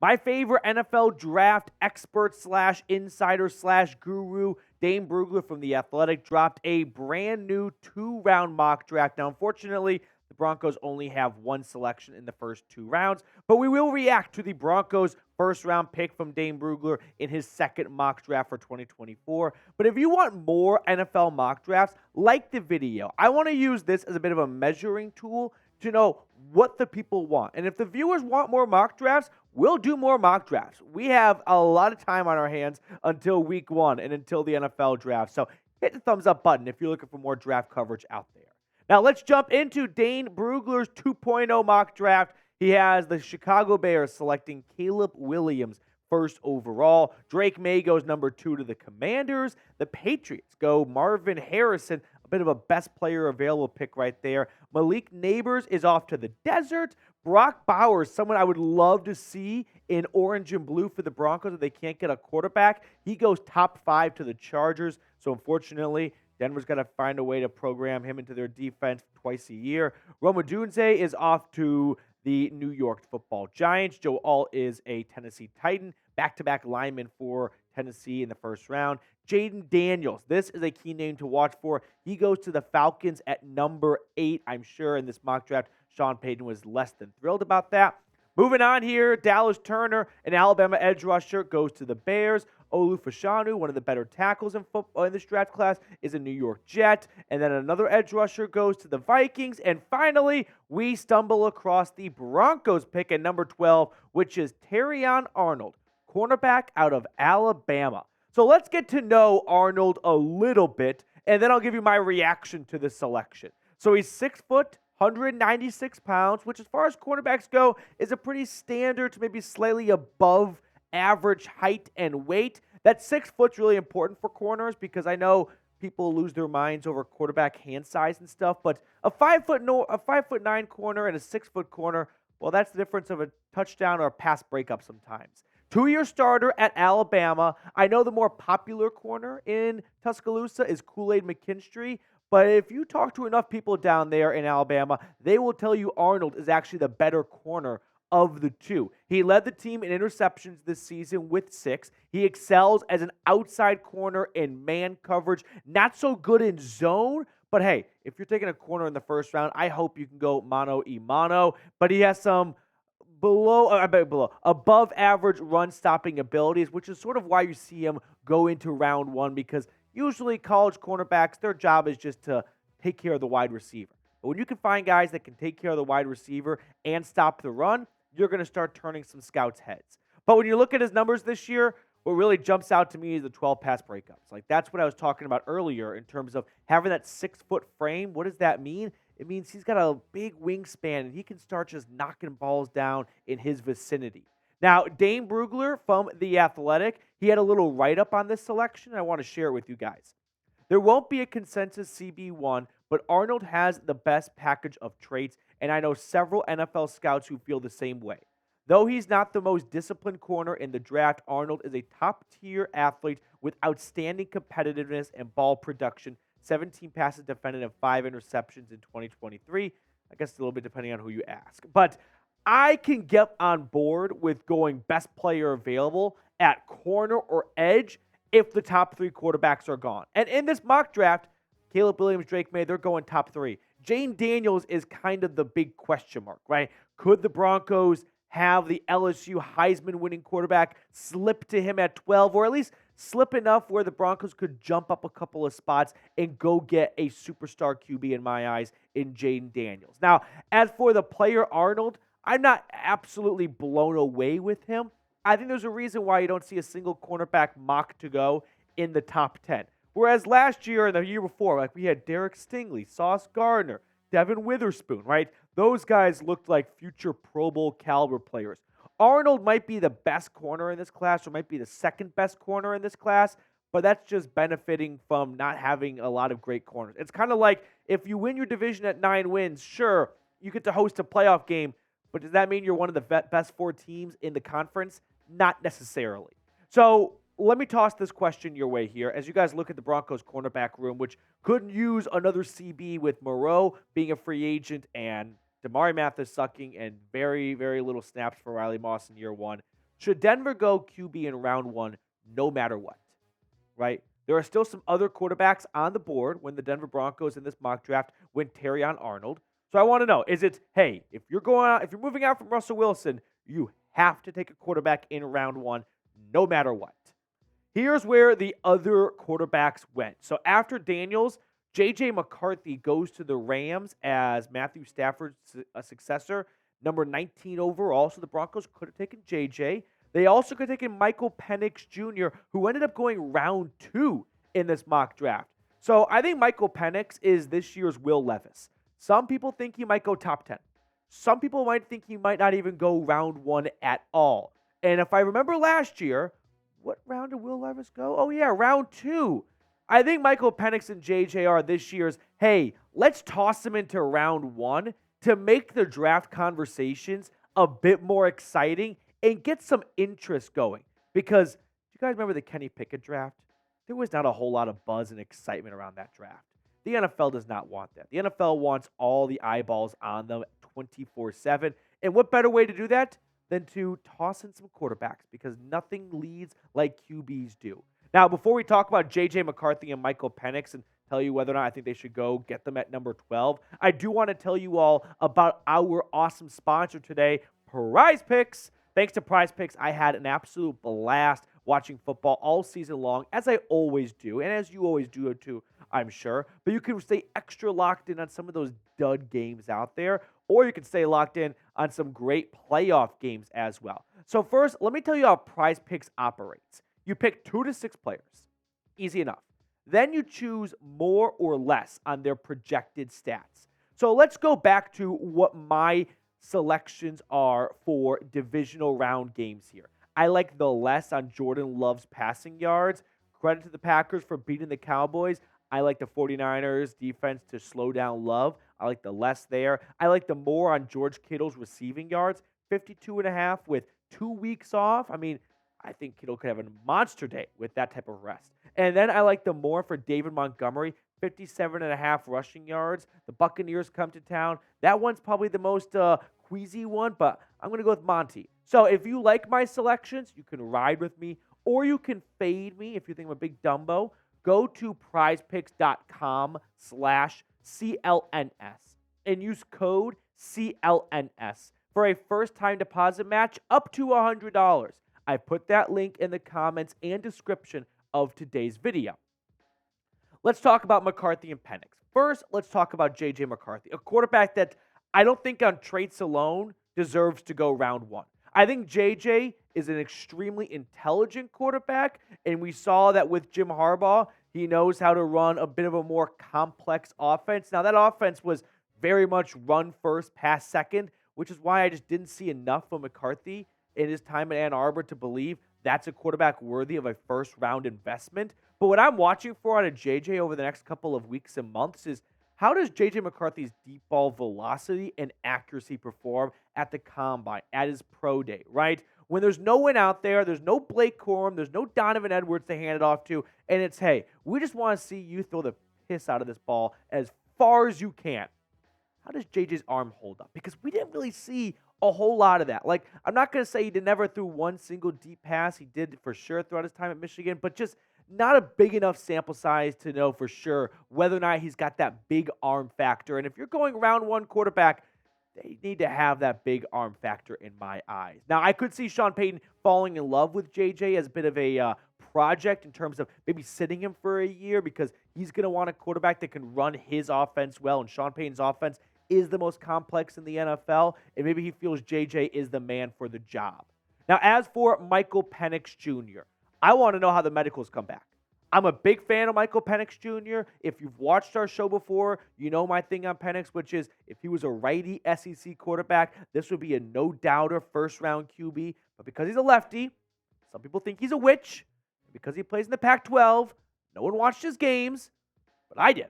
My favorite NFL draft expert slash insider slash guru, Dane Brugler from The Athletic, dropped a brand new 2-round mock draft. Now, unfortunately, the Broncos only have one selection in the first 2 rounds, but we will react to the Broncos' first-round pick from Dane Brugler in his second mock draft for 2024. But if you want more NFL mock drafts, like the video. I want to use this as a bit of a measuring tool to know what the people want. And if the viewers want more mock drafts, we'll do more mock drafts. We have a lot of time on our hands until week 1 and until the NFL draft. So hit the thumbs up button if you're looking for more draft coverage out there. Now let's jump into Dane Brugler's 2.0 mock draft. He has the Chicago Bears selecting Caleb Williams first overall. Drake Maye goes number 2 to the Commanders. The Patriots go Marvin Harrison, a bit of a best player available pick right there. Malik Nabers is off to the desert. Brock Bowers, someone I would love to see in orange and blue for the Broncos if they can't get a quarterback. He goes top 5 to the Chargers. So unfortunately, Denver's got to find a way to program him into their defense twice a year. Rome Odunze is off to the New York Football Giants. Joe Alt is a Tennessee Titan, back-to-back lineman for Tennessee in the first round. Jaden Daniels, this is a key name to watch for. He goes to the Falcons at number 8. I'm sure in this mock draft, Sean Payton was less than thrilled about that. Moving on here, Dallas Turner, an Alabama edge rusher, goes to the Bears. Olu Fashanu, one of the better tackles in football in this draft class, is a New York Jet. And then another edge rusher goes to the Vikings. And finally, we stumble across the Broncos pick at number 12, which is Terrion Arnold, cornerback out of Alabama. So let's get to know Arnold a little bit, and then I'll give you my reaction to the selection. So he's 6 foot, 196 pounds, which as far as cornerbacks go is a pretty standard to maybe slightly above average height and weight. That 6 foot's really important for corners because I know people lose their minds over quarterback hand size and stuff, but a 5'9" corner and a 6 foot corner, well, that's the difference of a touchdown or a pass breakup sometimes. 2-year starter at Alabama. I know the more popular corner in Tuscaloosa is Kool-Aid McKinstry, but if you talk to enough people down there in Alabama, they will tell you Arnold is actually the better corner of the two. He led the team in interceptions this season with 6. He excels as an outside corner in man coverage. Not so good in zone, but hey, if you're taking a corner in the first round, I hope you can go mano a mano. But he has some above average run stopping abilities, which is sort of why you see him go into round 1, because usually college cornerbacks, their job is just to take care of the wide receiver. But when you can find guys that can take care of the wide receiver and stop the run, you're going to start turning some scouts' heads. But when you look at his numbers this year, what really jumps out to me is the 12 pass breakups. Like, that's what I was talking about earlier in terms of having that 6 foot frame. What does that mean? It means he's got a big wingspan and he can start just knocking balls down in his vicinity. Now, Dane Brugler from The Athletic, he had a little write-up on this selection, and I want to share it with you guys. There won't be a consensus CB1, but Arnold has the best package of traits, and I know several NFL scouts who feel the same way. Though he's not the most disciplined corner in the draft, Arnold is a top-tier athlete with outstanding competitiveness and ball production. 17 passes defended and 5 interceptions in 2023. I guess a little bit depending on who you ask. But I can get on board with going best player available at corner or edge if the top 3 quarterbacks are gone. And in this mock draft, Caleb Williams, Drake Maye, they're going top 3. Jaden Daniels is kind of the big question mark, right? Could the Broncos have the LSU Heisman-winning quarterback slip to him at 12, or at least slip enough where the Broncos could jump up a couple of spots and go get a superstar QB in my eyes in Jaden Daniels? Now, as for the player Arnold, I'm not absolutely blown away with him. I think there's a reason why you don't see a single cornerback mock to go in the top 10. Whereas last year and the year before, like, we had Derek Stingley, Sauce Gardner, Devin Witherspoon, right? Those guys looked like future Pro Bowl caliber players. Arnold might be the best corner in this class, or might be the second best corner in this class, but that's just benefiting from not having a lot of great corners. It's kind of like if you win your division at 9 wins, sure, you get to host a playoff game, but does that mean you're one of the best 4 teams in the conference? Not necessarily. So let me toss this question your way here. As you guys look at the Broncos cornerback room, which could use another CB with Moreau being a free agent and Damari Mathis sucking and very, very little snaps for Riley Moss in year 1. Should Denver go QB in round 1 no matter what, right? There are still some other quarterbacks on the board when the Denver Broncos in this mock draft went Terrion Arnold. So I want to know, is it, hey, if you're moving out from Russell Wilson, you have to take a quarterback in round 1 no matter what. Here's where the other quarterbacks went. So after Daniels, J.J. McCarthy goes to the Rams as Matthew Stafford's successor, number 19 overall. So the Broncos could have taken J.J. They also could have taken Michael Penix Jr., who ended up going round 2 in this mock draft. So I think Michael Penix is this year's Will Levis. Some people think he might go top 10. Some people might think he might not even go round 1 at all. And if I remember last year, what round did Will Levis go? Oh, yeah, round 2. I think Michael Penix and JJ are this year's, hey, let's toss him into round 1 to make the draft conversations a bit more exciting and get some interest going. Because, do you guys remember the Kenny Pickett draft? There was not a whole lot of buzz and excitement around that draft. The NFL does not want that. The NFL wants all the eyeballs on them 24/7. And what better way to do that than to toss in some quarterbacks, because nothing leads like QBs do. Now, before we talk about J.J. McCarthy and Michael Penix and tell you whether or not I think they should go get them at number 12, I do want to tell you all about our awesome sponsor today, Prize Picks. Thanks to Prize Picks, I had an absolute blast watching football all season long, as I always do, and as you always do too, I'm sure. But you can stay extra locked in on some of those dud games out there, or you can stay locked in on some great playoff games as well. So first, let me tell you how Prize Picks operates. You pick 2 to 6 players. Easy enough. Then you choose more or less on their projected stats. So let's go back to what my selections are for divisional round games here. I like the less on Jordan Love's passing yards. Credit to the Packers for beating the Cowboys. I like the 49ers defense to slow down Love. I like the less there. I like the more on George Kittle's receiving yards. 52.5 with 2 weeks off. I mean, I think Kittle could have a monster day with that type of rest. And then I like the more for David Montgomery. 57.5 rushing yards. The Buccaneers come to town. That one's probably the most queasy one, but I'm going to go with Monty. So if you like my selections, you can ride with me, or you can fade me if you think I'm a big Dumbo. Go to prizepicks.com/CLNS and use code CLNS for a first-time deposit match up to $100. I put that link in the comments and description of today's video. Let's talk about McCarthy and Penix. First, let's talk about J.J. McCarthy, a quarterback that I don't think on traits alone deserves to go round 1. I think J.J. is an extremely intelligent quarterback, and we saw that with Jim Harbaugh. He knows how to run a bit of a more complex offense. Now, that offense was very much run first, pass second, which is why I just didn't see enough of McCarthy in his time in Ann Arbor to believe that's a quarterback worthy of a first-round investment. But what I'm watching for out of JJ over the next couple of weeks and months is, how does J.J. McCarthy's deep ball velocity and accuracy perform at the combine, at his pro day, right? When there's no one out there, there's no Blake Corum, there's no Donovan Edwards to hand it off to, and it's, hey, we just want to see you throw the piss out of this ball as far as you can. How does JJ's arm hold up? Because we didn't really see a whole lot of that. Like, I'm not going to say he never threw one single deep pass. He did for sure throughout his time at Michigan, but just not a big enough sample size to know for sure whether or not he's got that big arm factor. And if you're going round 1 quarterback, they need to have that big arm factor in my eyes. Now, I could see Sean Payton falling in love with JJ as a bit of a project in terms of maybe sitting him for a year, because he's going to want a quarterback that can run his offense well, and Sean Payton's offense is the most complex in the NFL, and maybe he feels JJ is the man for the job. Now, as for Michael Penix Jr., I want to know how the medicals come back. I'm a big fan of Michael Penix Jr. If you've watched our show before, you know my thing on Penix, which is if he was a righty SEC quarterback, this would be a no-doubter first-round QB. But because he's a lefty, some people think he's a witch. Because he plays in the Pac-12, no one watched his games, but I did.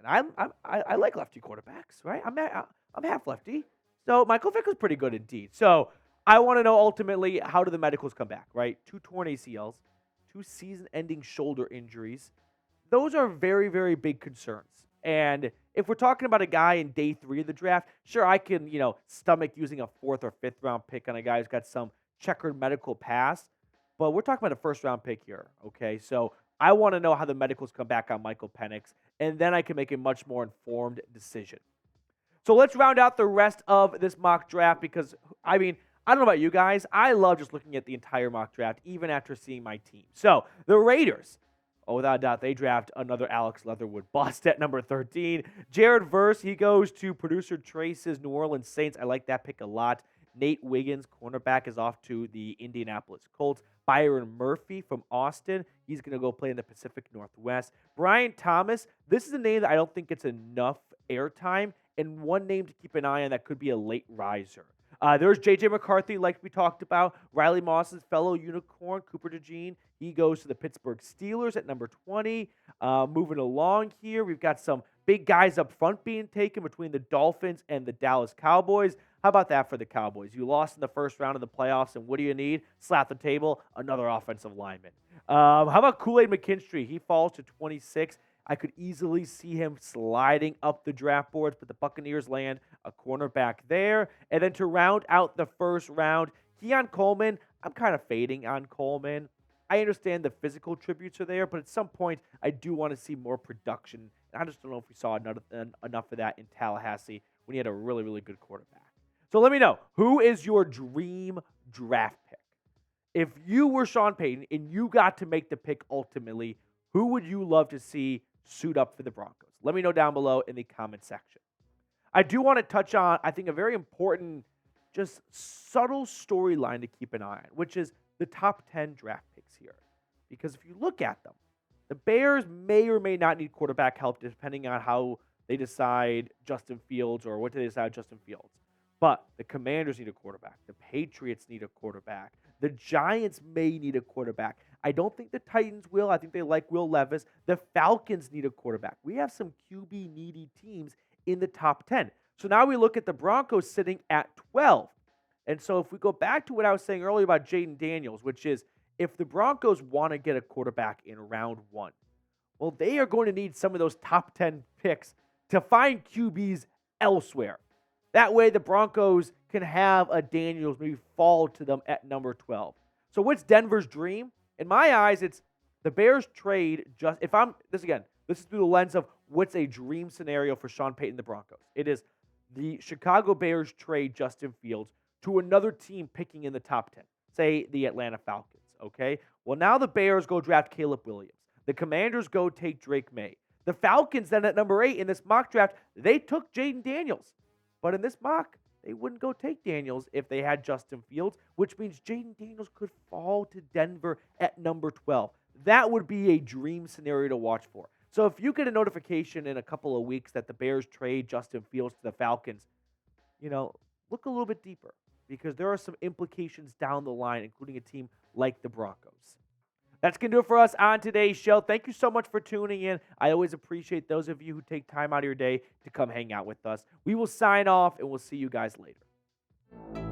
And I like lefty quarterbacks, right? I'm half lefty. So Michael Vick was pretty good indeed. So I want to know ultimately, how do the medicals come back, right? 2 torn ACLs, 2 season-ending shoulder injuries. Those are very, very big concerns. And if we're talking about a guy in day 3 of the draft, sure, I can, stomach using a 4th or 5th round pick on a guy who's got some checkered medical past, but we're talking about a first-round pick here, okay? So I want to know how the medicals come back on Michael Penix, and then I can make a much more informed decision. So let's round out the rest of this mock draft because, I mean, I don't know about you guys. I love just looking at the entire mock draft, even after seeing my team. So the Raiders, without a doubt, they draft another Alex Leatherwood bust at number 13. Jared Verse, he goes to producer Trace's New Orleans Saints. I like that pick a lot. Nate Wiggins, cornerback, is off to the Indianapolis Colts. Byron Murphy from Austin, he's going to go play in the Pacific Northwest. Brian Thomas, this is a name that I don't think gets enough airtime, and one name to keep an eye on that could be a late riser. There's J.J. McCarthy, like we talked about. Riley Moss's fellow unicorn, Cooper DeJean. He goes to the Pittsburgh Steelers at number 20. Moving along here, we've got some big guys up front being taken between the Dolphins and the Dallas Cowboys. How about that for the Cowboys? You lost in the first round of the playoffs, and what do you need? Slap the table, another offensive lineman. How about Kool-Aid McKinstry? He falls to 26. I could easily see him sliding up the draft boards, but the Buccaneers land a cornerback there. And then to round out the first round, Keon Coleman, I'm kind of fading on Coleman. I understand the physical tributes are there, but at some point, I do want to see more production. And I just don't know if we saw enough of that in Tallahassee when he had a really, really good quarterback. So let me know, who is your dream draft pick? If you were Sean Payton and you got to make the pick ultimately, who would you love to see suit up for the Broncos? Let me know down below in the comment section. I do want to touch on, I think, a very important, just subtle storyline to keep an eye on, which is the top 10 draft picks here. Because if you look at them, the Bears may or may not need quarterback help depending on how they decide Justin Fields or what they decide Justin Fields. But the Commanders need a quarterback. The Patriots need a quarterback. The Giants may need a quarterback. I don't think the Titans will. I think they like Will Levis. The Falcons need a quarterback. We have some QB-needy teams in the top 10. So now we look at the Broncos sitting at 12. And so if we go back to what I was saying earlier about Jaden Daniels, which is if the Broncos want to get a quarterback in round 1, well, they are going to need some of those top 10 picks to find QBs elsewhere. That way the Broncos can have a Daniels maybe fall to them at number 12. So what's Denver's dream? In my eyes, it's the Bears trade this is through the lens of what's a dream scenario for Sean Payton and the Broncos. It is the Chicago Bears trade Justin Fields to another team picking in the top 10, say the Atlanta Falcons, okay? Well, now the Bears go draft Caleb Williams. The Commanders go take Drake Maye. The Falcons then at number 8 in this mock draft, they took Jaden Daniels. But in this mock, they wouldn't go take Daniels if they had Justin Fields, which means Jaden Daniels could fall to Denver at number 12. That would be a dream scenario to watch for. So if you get a notification in a couple of weeks that the Bears trade Justin Fields to the Falcons, look a little bit deeper because there are some implications down the line, including a team like the Broncos. That's going to do it for us on today's show. Thank you so much for tuning in. I always appreciate those of you who take time out of your day to come hang out with us. We will sign off, and we'll see you guys later.